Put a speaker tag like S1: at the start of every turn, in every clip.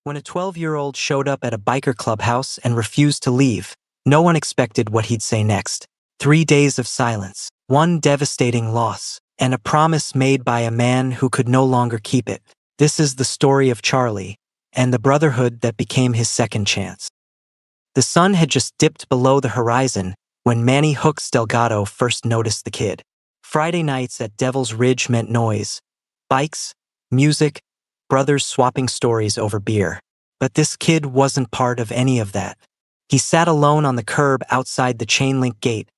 S1: When a 12-year-old showed up at a biker clubhouse and refused to leave, no one expected what he'd say next. 3 days of silence, one devastating loss, and a promise made by a man who could no longer keep it. This is the story of Charlie, and the brotherhood that became his second chance. The sun had just dipped below the horizon when Manny Hooks Delgado first noticed the kid. Friday nights at Devil's Ridge meant noise, bikes, music, brothers swapping stories over beer. But this kid wasn't part of any of that. He sat alone on the curb outside the chain-link gate,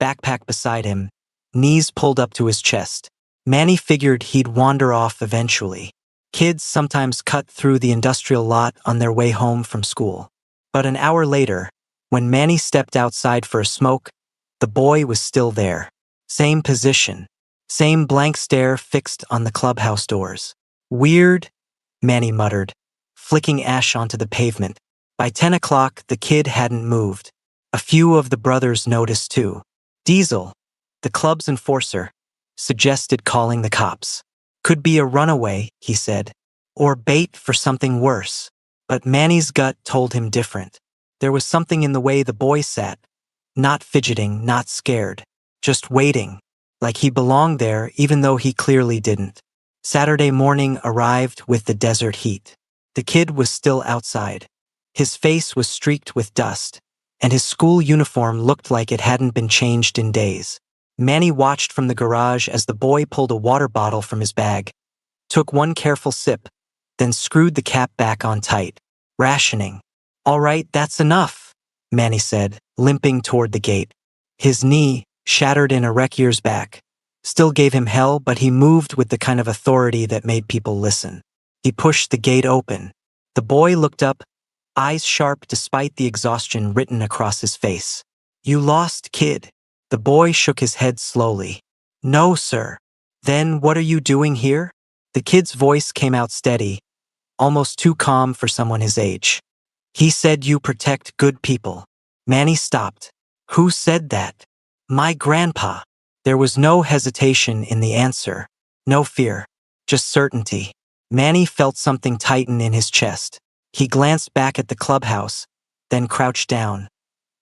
S1: backpack beside him, knees pulled up to his chest. Manny figured he'd wander off eventually. Kids sometimes cut through the industrial lot on their way home from school. But an hour later, when Manny stepped outside for a smoke, the boy was still there. Same position, same blank stare fixed on the clubhouse doors. Weird, Manny muttered, flicking ash onto the pavement. By 10 o'clock, the kid hadn't moved. A few of the brothers noticed too. Diesel, the club's enforcer, suggested calling the cops. Could be a runaway, he said, or bait for something worse. But Manny's gut told him different. There was something in the way the boy sat, not fidgeting, not scared, just waiting, like he belonged there even though he clearly didn't. Saturday morning arrived with the desert heat. The kid was still outside. His face was streaked with dust, and his school uniform looked like it hadn't been changed in days. Manny watched from the garage as the boy pulled a water bottle from his bag, took one careful sip, then screwed the cap back on tight. Rationing. "All right, that's enough," Manny said, limping toward the gate. His knee, shattered in a wreck years back, still gave him hell, but he moved with the kind of authority that made people listen. He pushed the gate open. The boy looked up, eyes sharp despite the exhaustion written across his face. "You lost, kid." The boy shook his head slowly. "No, sir." "Then what are you doing here?" The kid's voice came out steady, almost too calm for someone his age. "He said you protect good people." Manny stopped. "Who said that?" "My grandpa." There was no hesitation in the answer, no fear, just certainty. Manny felt something tighten in his chest. He glanced back at the clubhouse, then crouched down,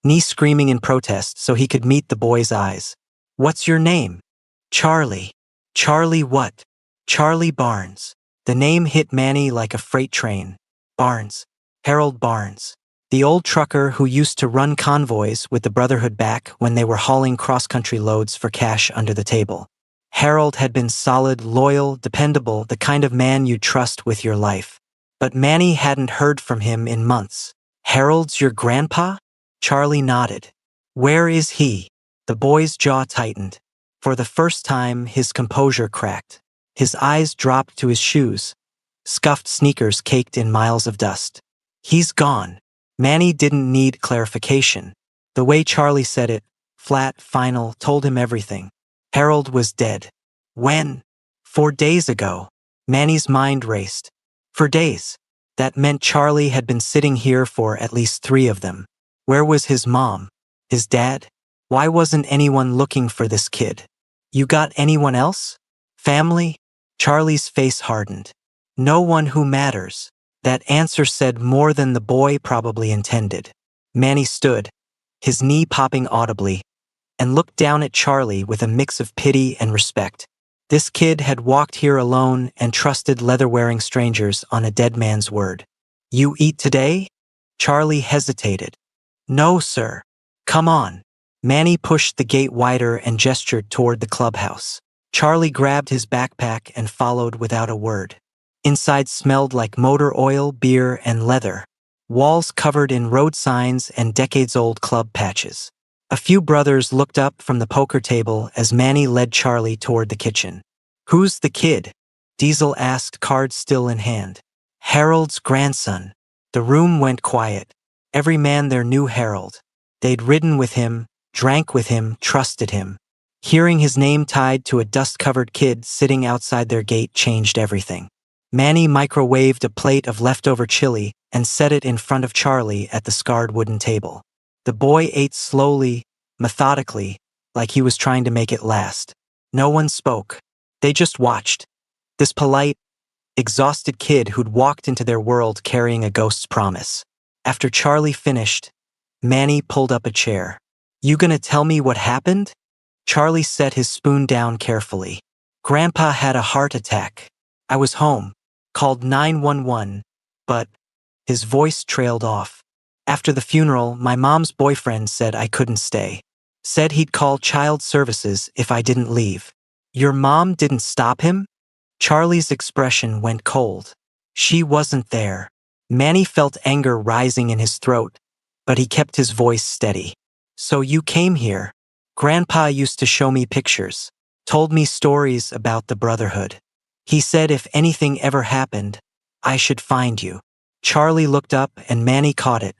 S1: knee screaming in protest so he could meet the boy's eyes. "What's your name?" "Charlie." "Charlie what?" "Charlie Barnes." The name hit Manny like a freight train. Barnes. Harold Barnes. The old trucker who used to run convoys with the Brotherhood back when they were hauling cross-country loads for cash under the table. Harold had been solid, loyal, dependable, the kind of man you'd trust with your life. But Manny hadn't heard from him in months. "Harold's your grandpa?" Charlie nodded. "Where is he?" The boy's jaw tightened. For the first time, his composure cracked. His eyes dropped to his shoes, scuffed sneakers caked in miles of dust. "He's gone." Manny didn't need clarification. The way Charlie said it, flat, final, told him everything. Harold was dead. When? 4 days ago. Manny's mind raced. For days. That meant Charlie had been sitting here for at least 3 of them. Where was his mom? His dad? Why wasn't anyone looking for this kid? "You got anyone else? Family?" Charlie's face hardened. "No one who matters." That answer said more than the boy probably intended. Manny stood, his knee popping audibly, and looked down at Charlie with a mix of pity and respect. This kid had walked here alone and trusted leather-wearing strangers on a dead man's word. "You eat today?" Charlie hesitated. "No, sir." "Come on." Manny pushed the gate wider and gestured toward the clubhouse. Charlie grabbed his backpack and followed without a word. Inside smelled like motor oil, beer, and leather. Walls covered in road signs and decades-old club patches. A few brothers looked up from the poker table as Manny led Charlie toward the kitchen. "Who's the kid?" Diesel asked, cards still in hand. "Harold's grandson." The room went quiet. Every man there knew Harold. They'd ridden with him, drank with him, trusted him. Hearing his name tied to a dust-covered kid sitting outside their gate changed everything. Manny microwaved a plate of leftover chili and set it in front of Charlie at the scarred wooden table. The boy ate slowly, methodically, like he was trying to make it last. No one spoke. They just watched. This polite, exhausted kid who'd walked into their world carrying a ghost's promise. After Charlie finished, Manny pulled up a chair. "You gonna tell me what happened?" Charlie set his spoon down carefully. "Grandpa had a heart attack. I was home, called 911, but..." His voice trailed off. "After the funeral, my mom's boyfriend said I couldn't stay. Said he'd call child services if I didn't leave." "Your mom didn't stop him?" Charlie's expression went cold. "She wasn't there." Manny felt anger rising in his throat, but he kept his voice steady. "So you came here. Grandpa used to show me pictures, told me stories about the Brotherhood. He said if anything ever happened, I should find you." Charlie looked up and Manny caught it,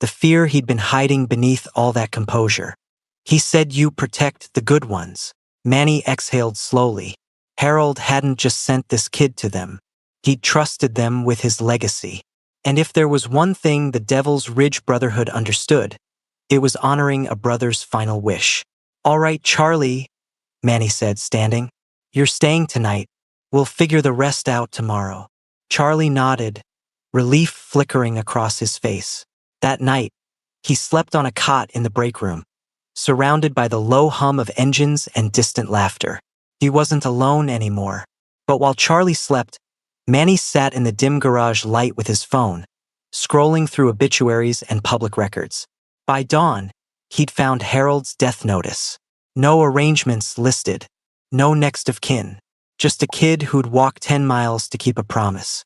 S1: the fear he'd been hiding beneath all that composure. "He said you protect the good ones." Manny exhaled slowly. Harold hadn't just sent this kid to them. He'd trusted them with his legacy. And if there was one thing the Devil's Ridge Brotherhood understood, it was honoring a brother's final wish. "All right, Charlie," Manny said, standing. "You're staying tonight. We'll figure the rest out tomorrow." Charlie nodded, relief flickering across his face. That night, he slept on a cot in the break room, surrounded by the low hum of engines and distant laughter. He wasn't alone anymore. But while Charlie slept, Manny sat in the dim garage light with his phone, scrolling through obituaries and public records. By dawn, he'd found Harold's death notice. No arrangements listed, no next of kin, just a kid who'd walked 10 miles to keep a promise.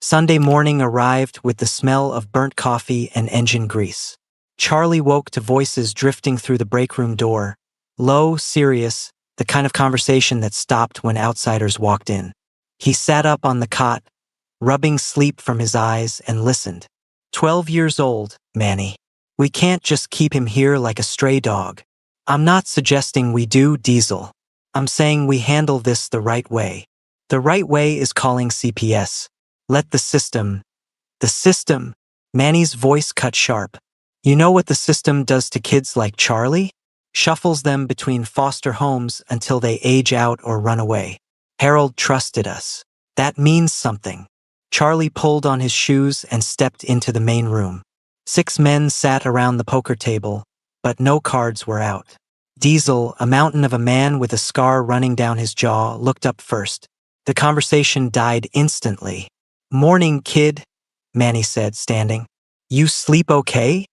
S1: Sunday morning arrived with the smell of burnt coffee and engine grease. Charlie woke to voices drifting through the break room door, low, serious, the kind of conversation that stopped when outsiders walked in. He sat up on the cot, rubbing sleep from his eyes, and listened. 12 years old, Manny. We can't just keep him here like a stray dog. I'm not suggesting we do, Diesel. I'm saying we handle this the right way. The right way is calling CPS. Let the system, Manny's voice cut sharp. You know what the system does to kids like Charlie? Shuffles them between foster homes until they age out or run away. Harold trusted us. That means something. Charlie pulled on his shoes and stepped into the main room. 6 men sat around the poker table, but no cards were out. Diesel, a mountain of a man with a scar running down his jaw, looked up first. The conversation died instantly. "Morning, kid," Manny said, standing. "You sleep okay?"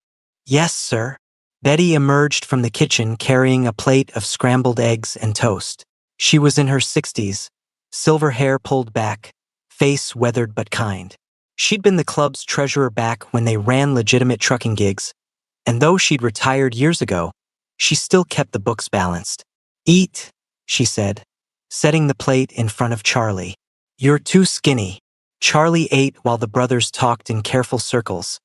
S1: "Yes, sir." Betty emerged from the kitchen carrying a plate of scrambled eggs and toast. She was in her 60s, silver hair pulled back, face weathered but kind. She'd been the club's treasurer back when they ran legitimate trucking gigs, and though she'd retired years ago, she still kept the books balanced. "Eat," she said, setting the plate in front of Charlie. "You're too skinny." Charlie ate while the brothers talked in careful circles,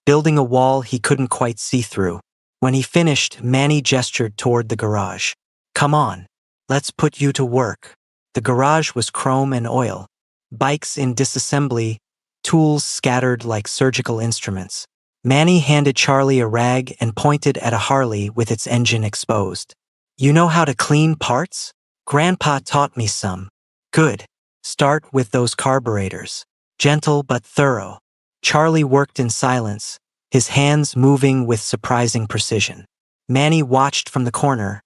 S1: building a wall he couldn't quite see through. When he finished, Manny gestured toward the garage. "Come on, let's put you to work." The garage was chrome and oil, bikes in disassembly, tools scattered like surgical instruments. Manny handed Charlie a rag and pointed at a Harley with its engine exposed. "You know how to clean parts? Grandpa taught me some." "Good. Start with those carburetors. Gentle but thorough." Charlie worked in silence, his hands moving with surprising precision. Manny watched from the corner,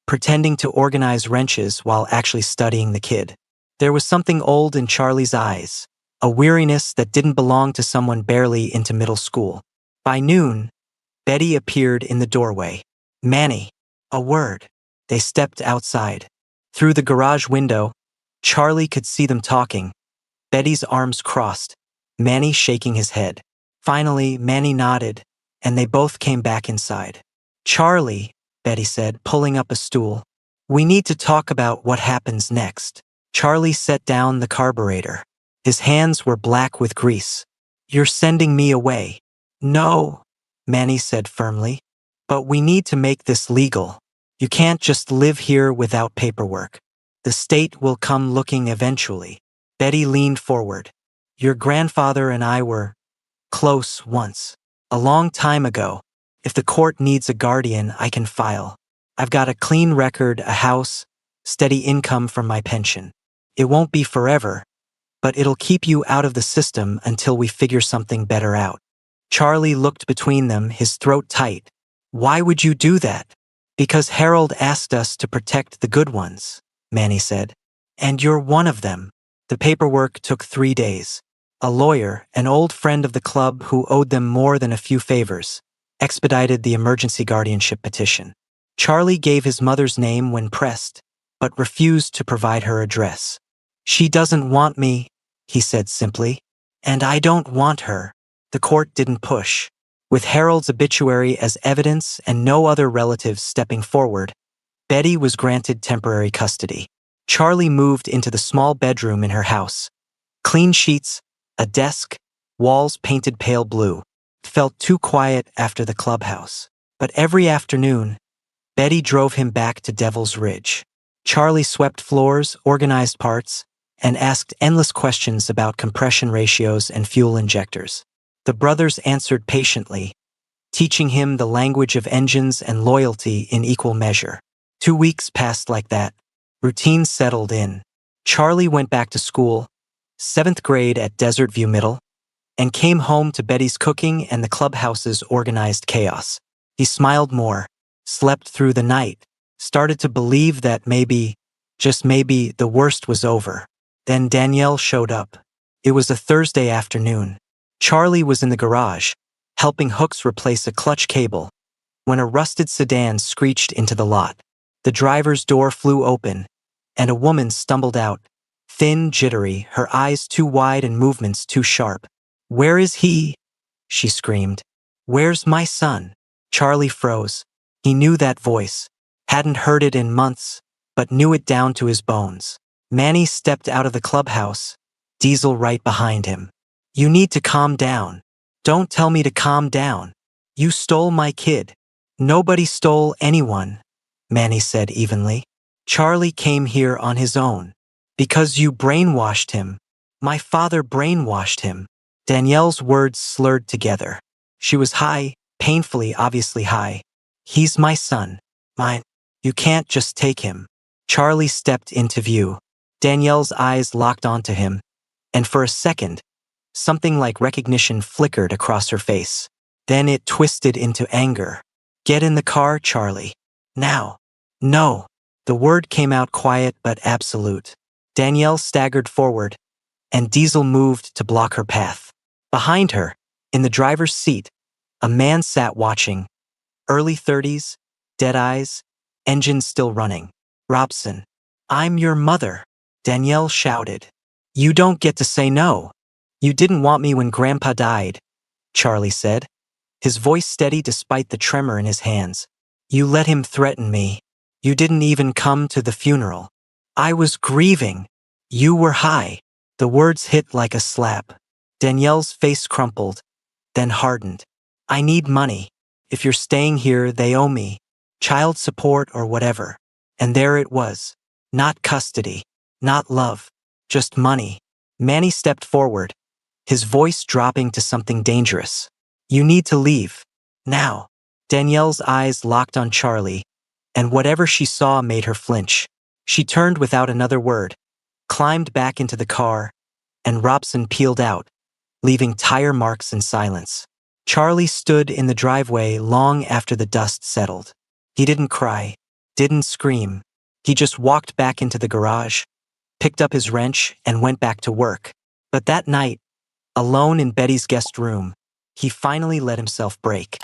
S1: pretending to organize wrenches while actually studying the kid. There was something old in Charlie's eyes, a weariness that didn't belong to someone barely into middle school. By noon, Betty appeared in the doorway. "Manny, a word." They stepped outside. Through the garage window, Charlie could see them talking, Betty's arms crossed, Manny shaking his head. Finally, Manny nodded, and they both came back inside. "Charlie," Betty said, pulling up a stool, "we need to talk about what happens next." Charlie set down the carburetor. His hands were black with grease. "You're sending me away." "No," Manny said firmly, "but we need to make this legal. You can't just live here without paperwork. The state will come looking eventually." Betty leaned forward. "Your grandfather and I were close once. A long time ago. If the court needs a guardian, I can file. I've got a clean record, a house, steady income from my pension." It won't be forever, but it'll keep you out of the system until we figure something better out. Charlie looked between them, his throat tight. Why would you do that? Because Harold asked us to protect the good ones, Manny said. And you're one of them. The paperwork took 3 days. A lawyer, an old friend of the club who owed them more than a few favors, expedited the emergency guardianship petition. Charlie gave his mother's name when pressed, but refused to provide her address. She doesn't want me, he said simply. And I don't want her. The court didn't push. With Harold's obituary as evidence and no other relatives stepping forward, Betty was granted temporary custody. Charlie moved into the small bedroom in her house. Clean sheets, a desk, walls painted pale blue. It felt too quiet after the clubhouse. But every afternoon, Betty drove him back to Devil's Ridge. Charlie swept floors, organized parts, and asked endless questions about compression ratios and fuel injectors. The brothers answered patiently, teaching him the language of engines and loyalty in equal measure. 2 weeks passed like that. Routine settled in. Charlie went back to school, 7th grade at Desert View Middle, and came home to Betty's cooking and the clubhouse's organized chaos. He smiled more, slept through the night, started to believe that maybe, just maybe, the worst was over. Then Danielle showed up. It was a Thursday afternoon. Charlie was in the garage, helping Hooks replace a clutch cable, when a rusted sedan screeched into the lot. The driver's door flew open, and a woman stumbled out, thin, jittery, her eyes too wide and movements too sharp. "Where is he?" she screamed. "Where's my son?" Charlie froze. He knew that voice, hadn't heard it in months, but knew it down to his bones. Manny stepped out of the clubhouse, Diesel right behind him. "You need to calm down. Don't tell me to calm down. You stole my kid." "Nobody stole anyone," Manny said evenly. "Charlie came here on his own. Because you brainwashed him. My father brainwashed him." Danielle's words slurred together. She was high, painfully obviously high. "He's my son. Mine. You can't just take him." Charlie stepped into view. Danielle's eyes locked onto him, and for a second, something like recognition flickered across her face. Then it twisted into anger. "Get in the car, Charlie. Now." "No." The word came out quiet but absolute. Danielle staggered forward, and Diesel moved to block her path. Behind her, in the driver's seat, a man sat watching. Early 30s, dead eyes, engine still running. "Robson, I'm your mother," Danielle shouted. "You don't get to say no." "You didn't want me when Grandpa died," Charlie said, his voice steady despite the tremor in his hands. "You let him threaten me. You didn't even come to the funeral. I was grieving. You were high." The words hit like a slap. Danielle's face crumpled, then hardened. "I need money. If you're staying here, they owe me. Child support or whatever." And there it was. Not custody. Not love. Just money. Manny stepped forward, his voice dropping to something dangerous. "You need to leave. Now." Danielle's eyes locked on Charlie, and whatever she saw made her flinch. She turned without another word, climbed back into the car, and Robson peeled out, leaving tire marks and silence. Charlie stood in the driveway long after the dust settled. He didn't cry, didn't scream. He just walked back into the garage, picked up his wrench, and went back to work. But that night, alone in Betty's guest room, he finally let himself break.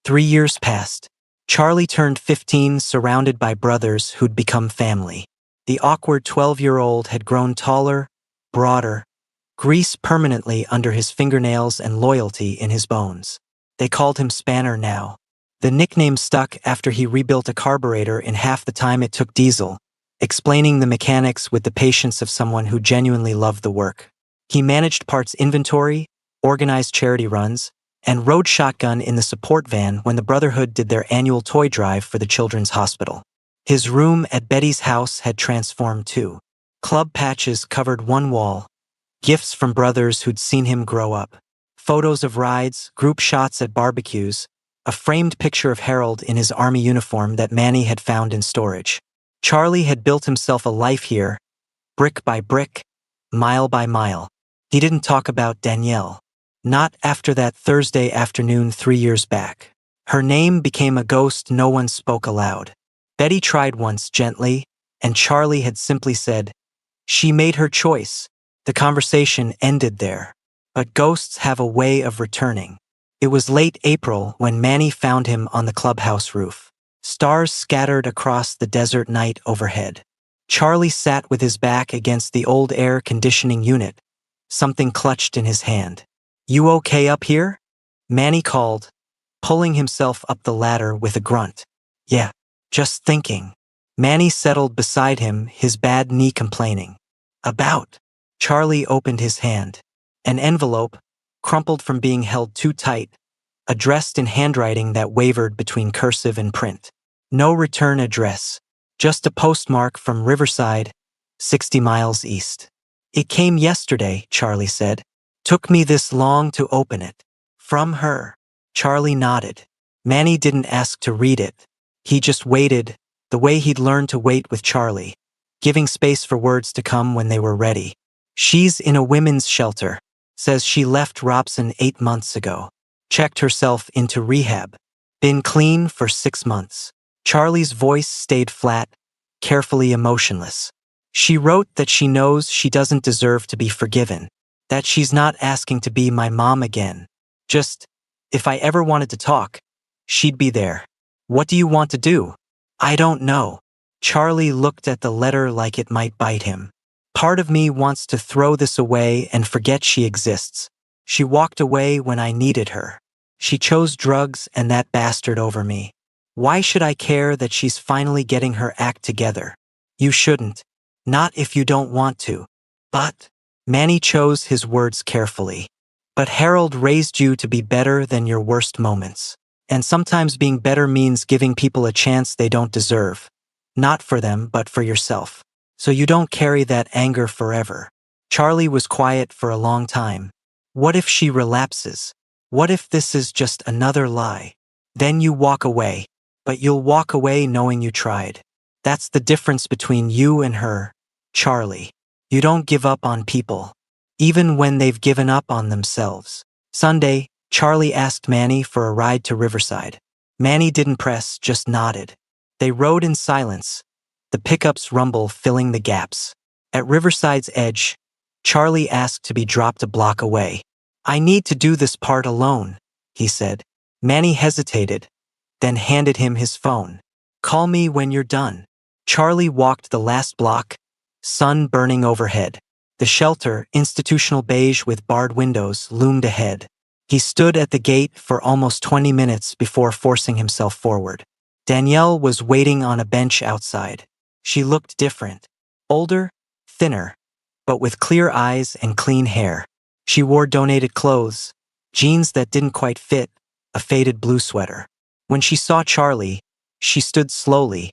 S1: 3 years passed. Charlie turned 15, surrounded by brothers who'd become family. The awkward 12-year-old had grown taller, broader, grease permanently under his fingernails and loyalty in his bones. They called him Spanner now. The nickname stuck after he rebuilt a carburetor in half the time it took Diesel, explaining the mechanics with the patience of someone who genuinely loved the work. He managed parts inventory, organized charity runs, and rode shotgun in the support van when the Brotherhood did their annual toy drive for the Children's Hospital. His room at Betty's house had transformed too. Club patches covered one wall, gifts from brothers who'd seen him grow up, photos of rides, group shots at barbecues, a framed picture of Harold in his army uniform that Manny had found in storage. Charlie had built himself a life here, brick by brick, mile by mile. He didn't talk about Danielle. Not after that Thursday afternoon 3 years back. Her name became a ghost no one spoke aloud. Betty tried once gently, and Charlie had simply said, "She made her choice." The conversation ended there. But ghosts have a way of returning. It was late April when Manny found him on the clubhouse roof. Stars scattered across the desert night overhead. Charlie sat with his back against the old air conditioning unit, something clutched in his hand. "You okay up here?" Manny called, pulling himself up the ladder with a grunt. "Yeah, just thinking." Manny settled beside him, his bad knee complaining. "About?" Charlie opened his hand. An envelope, crumpled from being held too tight, addressed in handwriting that wavered between cursive and print. No return address, just a postmark from Riverside, 60 miles east. "It came yesterday," Charlie said. "Took me this long to open it." "From her." Charlie nodded. Manny didn't ask to read it. He just waited, the way he'd learned to wait with Charlie, giving space for words to come when they were ready. "She's in a women's shelter. Says she left Robson 8 months ago. Checked herself into rehab. Been clean for 6 months." Charlie's voice stayed flat, carefully emotionless. "She wrote that she knows she doesn't deserve to be forgiven. That she's not asking to be my mom again. Just, if I ever wanted to talk, she'd be there." "What do you want to do?" "I don't know." Charlie looked at the letter like it might bite him. "Part of me wants to throw this away and forget she exists. She walked away when I needed her. She chose drugs and that bastard over me. Why should I care that she's finally getting her act together? You shouldn't. Not if you don't want to. But," Manny chose his words carefully, "but Harold raised you to be better than your worst moments. And sometimes being better means giving people a chance they don't deserve. Not for them, but for yourself. So you don't carry that anger forever." Charlie was quiet for a long time. "What if she relapses? What if this is just another lie? Then you walk away. But you'll walk away knowing you tried. That's the difference between you and her, Charlie. You don't give up on people, even when they've given up on themselves." Sunday, Charlie asked Manny for a ride to Riverside. Manny didn't press, just nodded. They rode in silence, the pickup's rumble filling the gaps. At Riverside's edge, Charlie asked to be dropped a block away. "I need to do this part alone," he said. Manny hesitated, then handed him his phone. "Call me when you're done." Charlie walked the last block, sun burning overhead. The shelter, institutional beige with barred windows, loomed ahead. He stood at the gate for almost 20 minutes before forcing himself forward. Danielle was waiting on a bench outside. She looked different. Older, thinner, but with clear eyes and clean hair. She wore donated clothes, jeans that didn't quite fit, a faded blue sweater. When she saw Charlie, she stood slowly,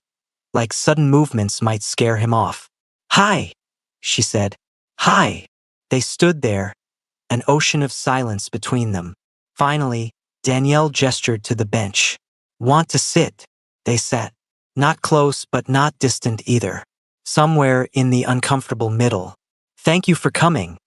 S1: like sudden movements might scare him off. "Hi," she said. "Hi." They stood there, an ocean of silence between them. Finally, Danielle gestured to the bench. "Want to sit?" They sat. Not close, but not distant either. Somewhere in the uncomfortable middle. "Thank you for coming,"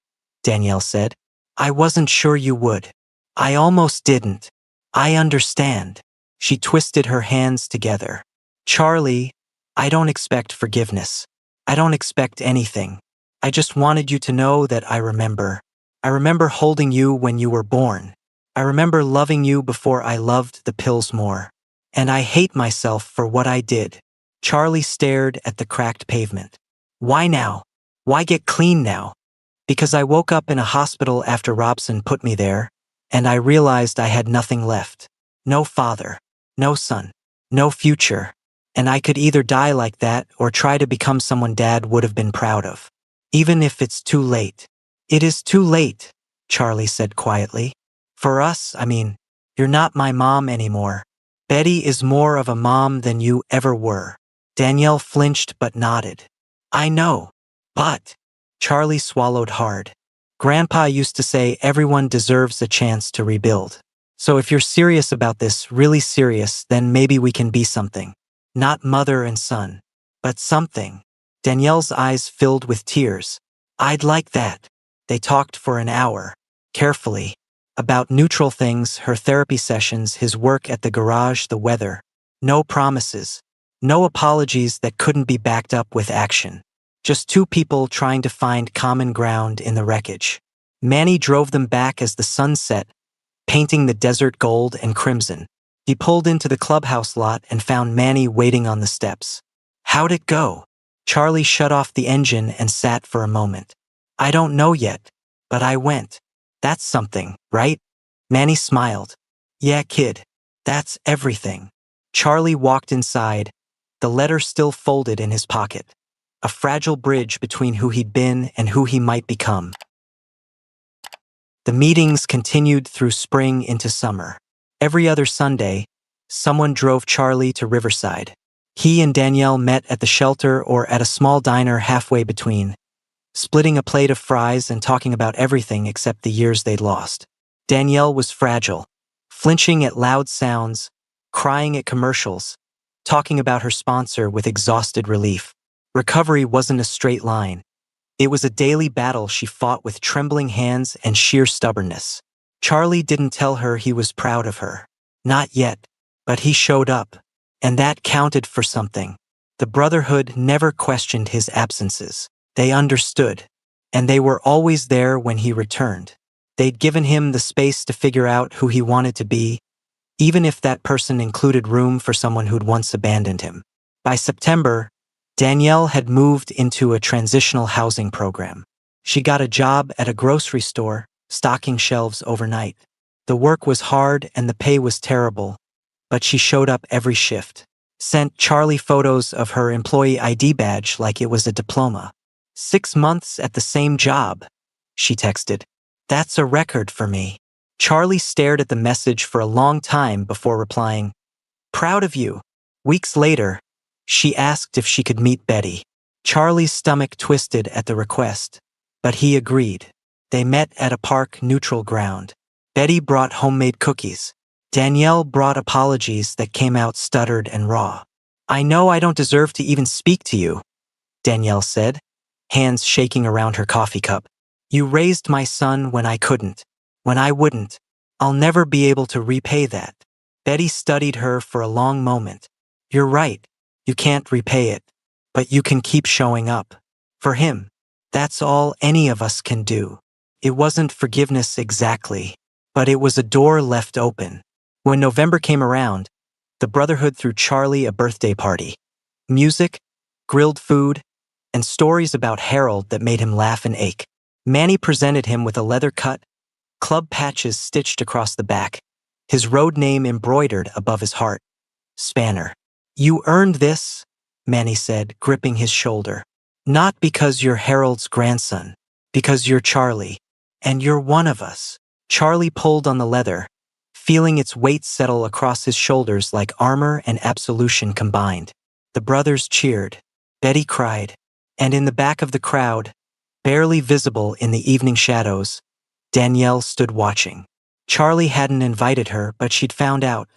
S1: Danielle said. "I wasn't sure you would. I almost didn't. I understand." She twisted her hands together. "Charlie, I don't expect forgiveness. I don't expect anything. I just wanted you to know that I remember. I remember holding you when you were born. I remember loving you before I loved the pills more. And I hate myself for what I did." Charlie stared at the cracked pavement. "Why now? Why get clean now?" "Because I woke up in a hospital after Robson put me there, and I realized I had nothing left. No father, no son, no future. And I could either die like that or try to become someone Dad would have been proud of. Even if it's too late." "It is too late," Charlie said quietly. "For us, I mean, you're not my mom anymore. Betty is more of a mom than you ever were." Danielle flinched but nodded. "I know. But," Charlie swallowed hard. "Grandpa used to say everyone deserves a chance to rebuild. So if you're serious about this, really serious, then maybe we can be something. Not mother and son. But something. Danielle's eyes filled with tears. I'd like that. They talked for an hour, carefully, about neutral things, her therapy sessions, his work at the garage, the weather. No promises. No apologies that couldn't be backed up with action. Just two people trying to find common ground in the wreckage. Manny drove them back as the sun set, painting the desert gold and crimson. He pulled into the clubhouse lot and found Manny waiting on the steps. How'd it go? Charlie shut off the engine and sat for a moment. I don't know yet, but I went. That's something, right? Manny smiled. Yeah, kid. That's everything. Charlie walked inside, the letter still folded in his pocket. A fragile bridge between who he'd been and who he might become. The meetings continued through spring into summer. Every other Sunday, someone drove Charlie to Riverside. He and Danielle met at the shelter or at a small diner halfway between, splitting a plate of fries and talking about everything except the years they'd lost. Danielle was fragile, flinching at loud sounds, crying at commercials, talking about her sponsor with exhausted relief. Recovery wasn't a straight line. It was a daily battle she fought with trembling hands and sheer stubbornness. Charlie didn't tell her he was proud of her. Not yet, but he showed up. And that counted for something. The Brotherhood never questioned his absences. They understood. And they were always there when he returned. They'd given him the space to figure out who he wanted to be, even if that person included room for someone who'd once abandoned him. By September, Danielle had moved into a transitional housing program. She got a job at a grocery store, stocking shelves overnight. The work was hard and the pay was terrible, but she showed up every shift. Sent Charlie photos of her employee ID badge like it was a diploma. 6 months at the same job, she texted. That's a record for me. Charlie stared at the message for a long time before replying, proud of you. Weeks later, she asked if she could meet Betty. Charlie's stomach twisted at the request, but he agreed. They met at a park neutral ground. Betty brought homemade cookies. Danielle brought apologies that came out stuttered and raw. I know I don't deserve to even speak to you, Danielle said, hands shaking around her coffee cup. You raised my son when I couldn't, when I wouldn't. I'll never be able to repay that. Betty studied her for a long moment. You're right. You can't repay it, but you can keep showing up. For him, that's all any of us can do. It wasn't forgiveness exactly, but it was a door left open. When November came around, the Brotherhood threw Charlie a birthday party. Music, grilled food, and stories about Harold that made him laugh and ache. Manny presented him with a leather cut, club patches stitched across the back, his road name embroidered above his heart. Spanner. You earned this, Manny said, gripping his shoulder. Not because you're Harold's grandson, because you're Charlie, and you're one of us. Charlie pulled on the leather, feeling its weight settle across his shoulders like armor and absolution combined. The brothers cheered. Betty cried. And in the back of the crowd, barely visible in the evening shadows, Danielle stood watching. Charlie hadn't invited her, but she'd found out,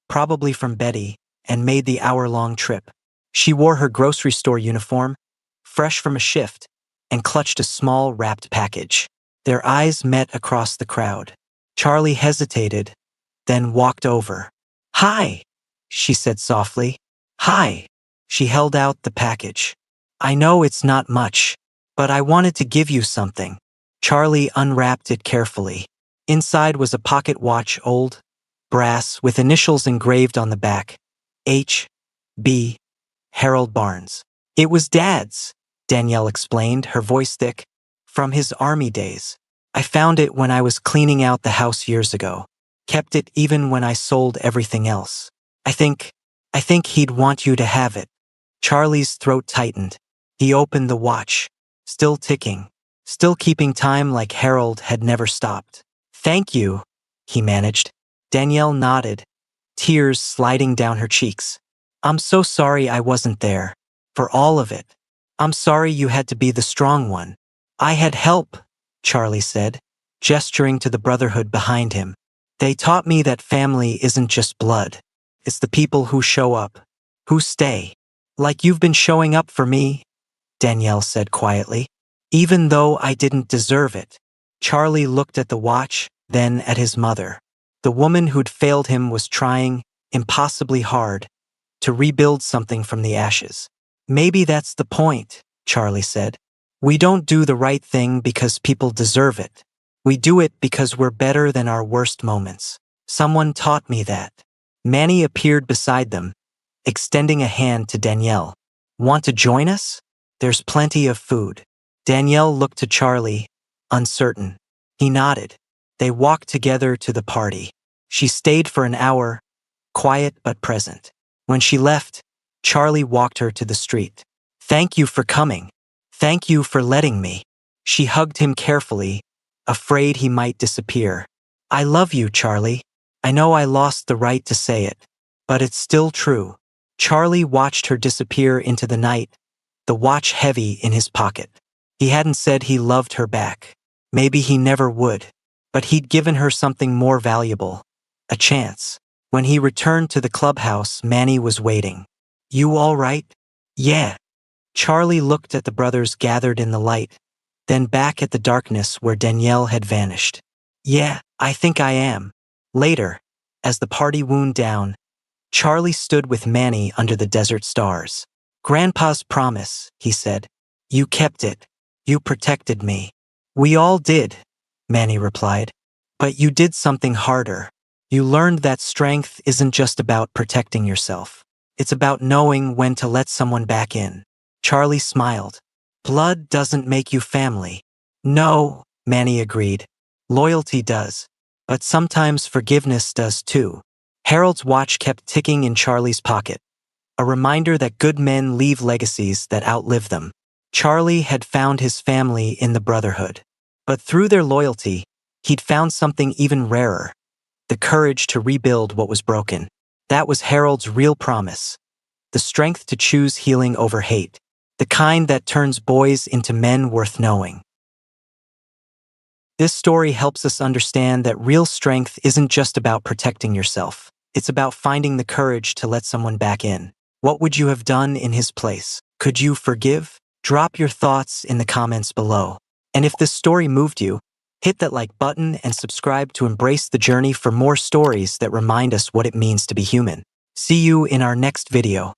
S1: probably from Betty, and made the hour-long trip. She wore her grocery store uniform, fresh from a shift, and clutched a small wrapped package. Their eyes met across the crowd. Charlie hesitated, then walked over. Hi, she said softly. Hi. She held out the package. I know it's not much, but I wanted to give you something. Charlie unwrapped it carefully. Inside was a pocket watch, old, brass, with initials engraved on the back. H. B. Harold Barnes. It was Dad's, Danielle explained, her voice thick, from his army days. I found it when I was cleaning out the house years ago. Kept it even when I sold everything else. I think he'd want you to have it. Charlie's throat tightened. He opened the watch, still ticking, still keeping time like Harold had never stopped. Thank you, he managed. Danielle nodded, tears sliding down her cheeks. I'm so sorry I wasn't there. For all of it. I'm sorry you had to be the strong one. I had help, Charlie said, gesturing to the Brotherhood behind him. They taught me that family isn't just blood. It's the people who show up, who stay. Like you've been showing up for me, Danielle said quietly. Even though I didn't deserve it. Charlie looked at the watch, then at his mother. The woman who'd failed him was trying, impossibly hard, to rebuild something from the ashes. Maybe that's the point, Charlie said. We don't do the right thing because people deserve it. We do it because we're better than our worst moments. Someone taught me that. Manny appeared beside them, extending a hand to Danielle. Want to join us? There's plenty of food. Danielle looked to Charlie, uncertain. He nodded. They walked together to the party. She stayed for an hour, quiet but present. When she left, Charlie walked her to the street. Thank you for coming. Thank you for letting me. She hugged him carefully, afraid he might disappear. I love you, Charlie. I know I lost the right to say it, but it's still true. Charlie watched her disappear into the night, the watch heavy in his pocket. He hadn't said he loved her back. Maybe he never would. But he'd given her something more valuable. A chance. When he returned to the clubhouse, Manny was waiting. You all right? Yeah. Charlie looked at the brothers gathered in the light, then back at the darkness where Danielle had vanished. Yeah, I think I am. Later, as the party wound down, Charlie stood with Manny under the desert stars. Grandpa's promise, he said. You kept it. You protected me. We all did, Manny replied. But you did something harder. You learned that strength isn't just about protecting yourself. It's about knowing when to let someone back in. Charlie smiled. Blood doesn't make you family. No, Manny agreed. Loyalty does. But sometimes forgiveness does too. Harold's watch kept ticking in Charlie's pocket. A reminder that good men leave legacies that outlive them. Charlie had found his family in the Brotherhood. But through their loyalty, he'd found something even rarer. The courage to rebuild what was broken. That was Harold's real promise. The strength to choose healing over hate. The kind that turns boys into men worth knowing. This story helps us understand that real strength isn't just about protecting yourself. It's about finding the courage to let someone back in. What would you have done in his place? Could you forgive? Drop your thoughts in the comments below. And if this story moved you, hit that like button and subscribe to embrace the journey for more stories that remind us what it means to be human. See you in our next video.